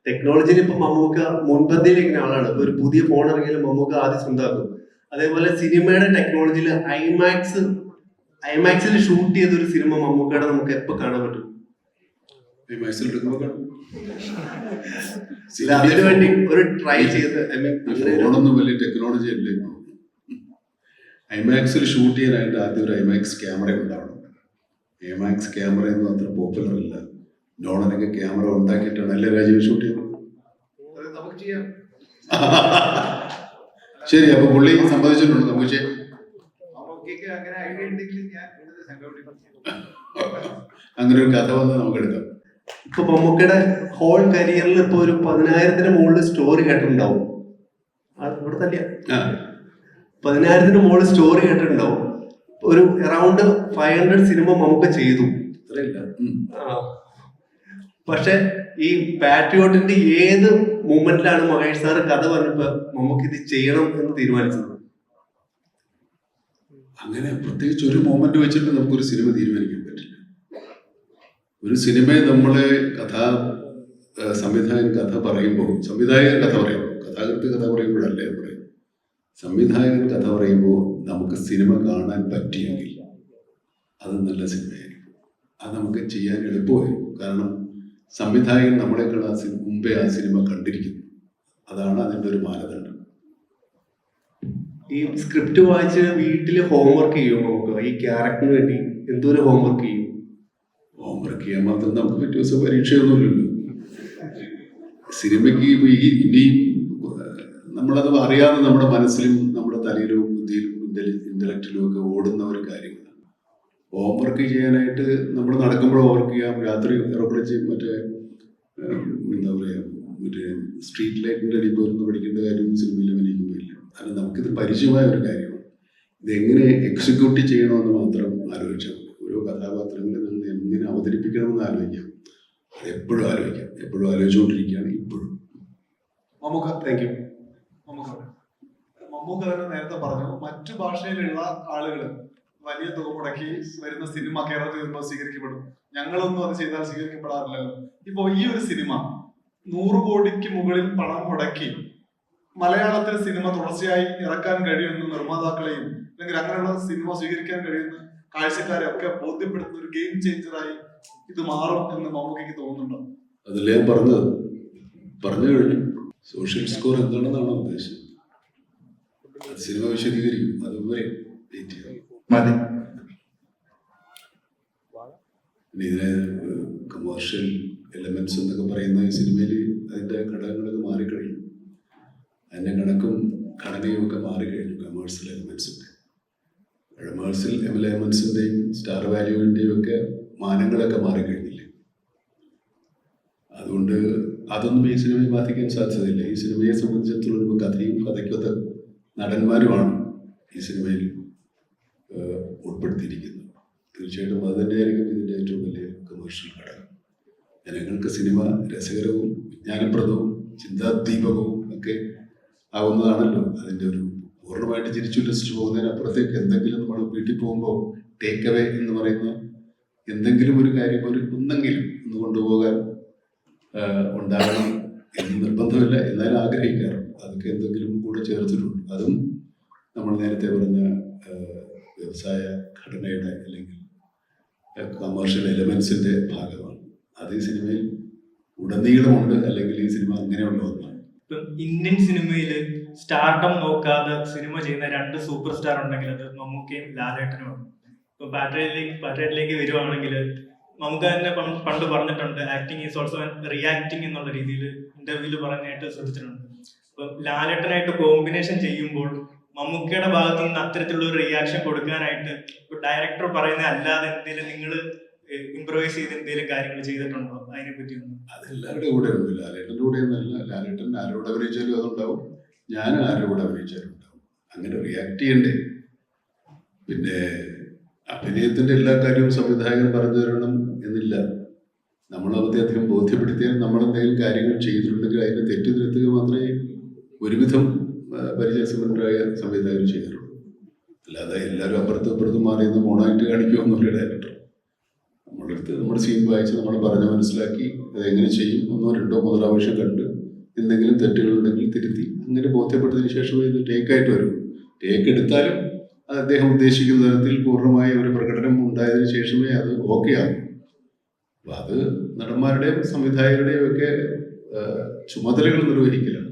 ടെക്നോളജിയിൽ ഇപ്പൊ മമ്മൂക്ക മുൻപന്തിയിൽ ഇങ്ങനെ ആളാണ്. ഒരു പുതിയ ഫോൺ ഇറങ്ങിയാലും മമ്മൂക്ക ആദ്യം സ്വന്തമാക്കും. അതേപോലെ സിനിമയുടെ ടെക്നോളജിയിൽ ഐമാക്സിൽ ഷൂട്ട് ചെയ്ത ഒരു സിനിമ മമ്മൂക്കയുടെ നമുക്ക് എപ്പോ കാണാൻ പറ്റും? അതിനു വേണ്ടി ഒരു ട്രൈ ചെയ്ത് ഫോണൊന്നും വലിയ ടെക്നോളജി അല്ലേ. ഐമാക്സിൽ ഷൂട്ട് ചെയ്യാനായിട്ട് ആദ്യം ഒരു ഐമാക്സ് ക്യാമറ ഉണ്ടാവണം. ഐമാക്സ് ക്യാമറയൊന്നും അത്ര പോപ്പുലർ അല്ല. നോളനൊക്കെ ക്യാമറ ഉണ്ടാക്കിയിട്ടാണ് എല്ലാ രാജ്യവും ഷൂട്ട് ചെയ്യുന്നത്. ശരി, അപ്പൊ പുള്ളി സമ്മതിച്ചിട്ടുണ്ട്. നമുക്ക് ചെയ്യാം. അങ്ങനെ ഒരു കഥ വന്ന് നമുക്ക് എടുക്കാം. ഇപ്പൊ മമ്മൂക്കയുടെ ഹോൾ കരിയറിൽ ഇപ്പൊ ഒരു 10,000-ന് മുകളിൽ സ്റ്റോറി കേട്ടിട്ടുണ്ടാവും. ഇവിടെ തന്നെ 10,000-ന് മുകളിൽ സ്റ്റോറി കേട്ടിട്ടുണ്ടാവും. ഒരു അറൌണ്ട് 500 സിനിമ മമ്മൂക്ക ചെയ്തു. പക്ഷെ ഈ പാട്രിയോട്ടിന്റെ ഏത് മൂമെന്റിലാണ് മഹേഷ് സാറ് കഥ പറഞ്ഞപ്പോ നമുക്ക് ഇത് ചെയ്യണം എന്ന് തീരുമാനിച്ചത്? അങ്ങനെ പ്രത്യേകിച്ച് ഒരു മൂമെന്റ് വെച്ചിട്ട് നമുക്കൊരു സിനിമ തീരുമാനിക്കാൻ പറ്റില്ല. ഒരു സിനിമയെ നമ്മളെ സംവിധായകൻ കഥ പറയുമ്പോൾ കഥാകൃത്ത് കഥ പറയുമ്പോഴല്ലേ പറയും. സംവിധായകൻ കഥ പറയുമ്പോൾ നമുക്ക് സിനിമ കാണാൻ പറ്റിയെങ്കിൽ അത് നല്ല സിനിമയായിരിക്കും. അത് നമുക്ക് ചെയ്യാൻ എളുപ്പമായിരിക്കും. കാരണം സംവിധായകൻ നമ്മളെക്കാൾ മുമ്പേ ആ സിനിമ കണ്ടിരിക്കുന്നു. അതാണ് അതിൻ്റെ ഒരു മാനദണ്ഡം. ഈ സ്ക്രിപ്റ്റ് വായിച്ച് വീട്ടില് ഹോംവർക്ക് ചെയ്യും നമുക്ക് ഈ ക്യാരക്ടറിന് വേണ്ടി എന്തോരം ഹോംവർക്ക് ചെയ്യും? ഹോംവർക്ക് ചെയ്യാൻ മാത്രം നമുക്ക് പിറ്റേ ദിവസം പരീക്ഷയൊന്നുമില്ലല്ലോ. സിനിമയ്ക്ക് ഇനി നമ്മളത് അറിയാതെ നമ്മുടെ മനസ്സിലും നമ്മുടെ തലയിലും ബുദ്ധിയിലും ഇന്റലക്റ്റിലും ഒക്കെ ഓടുന്ന ഒരു കാര്യങ്ങളാണ്. ഹോംവർക്ക് ചെയ്യാനായിട്ട് നമ്മൾ നടക്കുമ്പോൾ ഹോംവർക്ക് ചെയ്യാം, രാത്രി ഇറപ്പിടിച്ച് മറ്റേ സ്ട്രീറ്റ് ലൈറ്റിൻ്റെ അടിയിൽ പോയിരുന്നു പഠിക്കേണ്ട കാര്യം സിനിമയിൽ അഭിനയിക്കുമ്പോഴില്ല. കാരണം നമുക്കിത് പരിചയമായ ഒരു കാര്യമാണ്. ഇതെങ്ങനെ എക്സിക്യൂട്ട് ചെയ്യണമെന്ന് മാത്രം ആലോചിച്ചാൽ മതി. ഓരോ കഥാപാത്രങ്ങളെ നിങ്ങൾ എങ്ങനെ അവതരിപ്പിക്കണമെന്ന് ആലോചിക്കാം. അത് എപ്പോഴും ആലോചിച്ചുകൊണ്ടിരിക്കുകയാണ് ഇപ്പോഴും. Mammukka thank you. മമ്മൂക്ക തന്നെ നേരത്തെ പറഞ്ഞു, മറ്റു ഭാഷയിലുള്ള ആളുകൾ വലിയ തുക മുടക്കി വരുന്ന സിനിമ കേരളത്തിൽ വരുമ്പോൾ സ്വീകരിക്കപ്പെടും. ഞങ്ങളൊന്നും അത് ചെയ്താൽ സ്വീകരിക്കപ്പെടാറില്ലല്ലോ. ഇപ്പൊ ഈ ഒരു സിനിമ 100 കോടിക്ക് മുകളിൽ പണം മുടക്കി മലയാളത്തിൽ സിനിമ തുടർച്ചയായി ഇറക്കാൻ കഴിയുമെന്ന് നിർമ്മാതാക്കളെയും അല്ലെങ്കിൽ അങ്ങനെയുള്ള സിനിമ സ്വീകരിക്കാൻ കഴിയുന്ന കാഴ്ചക്കാരെ ഒക്കെ ബോധ്യപ്പെടുത്തുന്ന ഒരു ഗെയിം ചേഞ്ചറായി ഇത് മാറും എന്ന് മമ്മൂക്കയ്ക്ക് തോന്നുന്നുണ്ടോ? അതല്ലേ ഞാൻ പറഞ്ഞു കഴിഞ്ഞു. സോഷ്യൽ സ്കോർ എന്താണെന്നാണ് ഉദ്ദേശിച്ചത്. സിനിമ വിശദീകരിക്കും. അതുപോലെ ഇതിനെ കമേഴ്ഷ്യൽ എലമെന്റ്സ് എന്നൊക്കെ പറയുന്ന ഈ സിനിമയിൽ അതിൻ്റെ ഘടകങ്ങളൊക്കെ മാറിക്കഴിഞ്ഞു. അതിൻ്റെ ഘടനയും ഒക്കെ മാറിക്കഴിഞ്ഞു. കമേഴ്ഷ്യൽ എലമെന്റ്സിൻ്റെയും സ്റ്റാർ വാല്യൂവിൻ്റെയും ഒക്കെ മാനങ്ങളൊക്കെ മാറിക്കഴിഞ്ഞില്ലേ. അതുകൊണ്ട് അതൊന്നും ഈ സിനിമയെ ബാധിക്കാൻ സാധ്യതയില്ല. ഈ സിനിമയെ സംബന്ധിച്ചിടത്തോളം കഥയ്ക്കൊത്ത നടന്മാരുമാണ് ഈ സിനിമയിൽ ഉൾപ്പെടുത്തിയിരിക്കുന്നത്. തീർച്ചയായിട്ടും അത് തന്നെയായിരിക്കും ഇതിൻ്റെ ഏറ്റവും വലിയ കമേഴ്ഷ്യൽ ഘടകം. ജനങ്ങൾക്ക് സിനിമ രസകരവും വിജ്ഞാനപ്രദവും ചിന്താദീപകവും ഒക്കെ ആവുന്നതാണല്ലോ അതിൻ്റെ ഒരു പൂർണ്ണമായിട്ട് ചിരിച്ചുല്ലസിച്ച് പോകുന്നതിനപ്പുറത്തേക്ക് എന്തെങ്കിലും നമ്മൾ വീട്ടിൽ പോകുമ്പോൾ ടേക്ക് അവേ എന്ന് പറയുന്ന എന്തെങ്കിലും ഒരു കാര്യം ഒന്നെങ്കിലും ഒന്ന് കൊണ്ടുപോകാൻ ഉണ്ടാകണം എന്ന് നിർബന്ധമില്ല. എന്നാലും ആഗ്രഹിക്കാറുണ്ട്. അതൊക്കെ എന്തെങ്കിലും കൂടെ ചേർത്തിട്ടുണ്ട്. അതും നമ്മൾ നേരത്തെ പറഞ്ഞ വ്യവസായ ഘടനയുടെ അല്ലെങ്കിൽ കമേഴ്ഷ്യൽ എലമെന്റ്സിന്റെ ഭാഗമാണ്. അത് ഈ സിനിമയിൽ ഉടനീളമുണ്ട്. അല്ലെങ്കിൽ ഈ സിനിമ അങ്ങനെയുള്ള ഒന്നാണ്. ഇപ്പം ഇന്ത്യൻ സിനിമയിൽ സ്റ്റാർഡം നോക്കാതെ സിനിമ ചെയ്യുന്ന 2 സൂപ്പർ സ്റ്റാർ ഉണ്ടെങ്കിൽ അത് മമ്മൂക്കയും ലാലേട്ടനുമാണ്. ഇപ്പൊ പാട്രിയോട്ടിലേക്ക് വരുവാണെങ്കിൽ മമ്മൂക്ക തന്നെ പണ്ട് പറഞ്ഞിട്ടുണ്ട്, ആക്ടിങ് ഈസ് ഓൾസോ റിയാക്ടിങ് എന്നുള്ള രീതിയിൽ ഇന്റർവ്യൂവിൽ പറഞ്ഞായിട്ട് ശ്രദ്ധിച്ചിട്ടുണ്ട്. അപ്പൊ ലാലേട്ടനായിട്ട് കോമ്പിനേഷൻ ചെയ്യുമ്പോൾ മമ്മൂക്കയുടെ ഭാഗത്തു നിന്ന് അത്തരത്തിലുള്ള ഒരു റിയാക്ഷൻ കൊടുക്കാനായിട്ട് ഡയറക്ടർ പറയുന്ന അല്ലാതെ എന്തെങ്കിലും നിങ്ങൾ ഇംപ്രവൈസ് ചെയ്ത് എന്തെങ്കിലും കാര്യങ്ങൾ ചെയ്തിട്ടുണ്ടോ? അതിനെ പറ്റി അതെല്ലാവരുടെ കൂടെ ഉണ്ട്. ലാലേട്ടൻ്റെ കൂടെ ഒന്നല്ല. ലാലേട്ടൻ ആരോട് അഭിനയിച്ചാലും അതുണ്ടാവും, ഞാൻ ആരോട് അഭിനയിച്ചാലും ഉണ്ടാവും. അങ്ങനെ റിയാക്ട് ചെയ്യണ്ടേ. പിന്നെ അഭിനയത്തിന്റെ എല്ലാ കാര്യവും സംവിധായകൻ പറഞ്ഞു തരണം എന്നില്ല. നമ്മളവധി അധികം ബോധ്യപ്പെടുത്തിയാൽ നമ്മളെന്തെങ്കിലും കാര്യങ്ങൾ ചെയ്തിട്ടുണ്ടെങ്കിൽ അതിനെ തെറ്റുതിരുത്തുക മാത്രമേ ഒരുവിധം പരിചയസമ്പന്നരായ സംവിധായകർ ചെയ്യാറുള്ളൂ. അല്ലാതെ എല്ലാവരും അപ്പുറത്തും മാറിയെന്ന് മോണായിട്ട് കാണിക്കുമെന്നുള്ള ഡയറക്ടർ. നമ്മൾ എടുത്ത് നമ്മുടെ സീൻ വായിച്ച് നമ്മൾ പറഞ്ഞ് മനസ്സിലാക്കി അതെങ്ങനെ ചെയ്യും 1, 2, 3 പ്രാവശ്യം കണ്ട് എന്തെങ്കിലും തെറ്റുകളുണ്ടെങ്കിൽ തിരുത്തി അങ്ങനെ ബോധ്യപ്പെട്ടതിന് ശേഷമേ ഇത് ടേക്കായിട്ട് വരും. ടേക്ക് എടുത്താലും അത് അദ്ദേഹം ഉദ്ദേശിക്കുന്ന തരത്തിൽ പൂർണ്ണമായ ഒരു പ്രകടനം ഉണ്ടായതിനു ശേഷമേ അത് ഓക്കെ ആകും. അപ്പം അത് നടന്മാരുടെയും സംവിധായകരുടെയും ഒക്കെ ചുമതലകൾ നിർവഹിക്കലാണ്.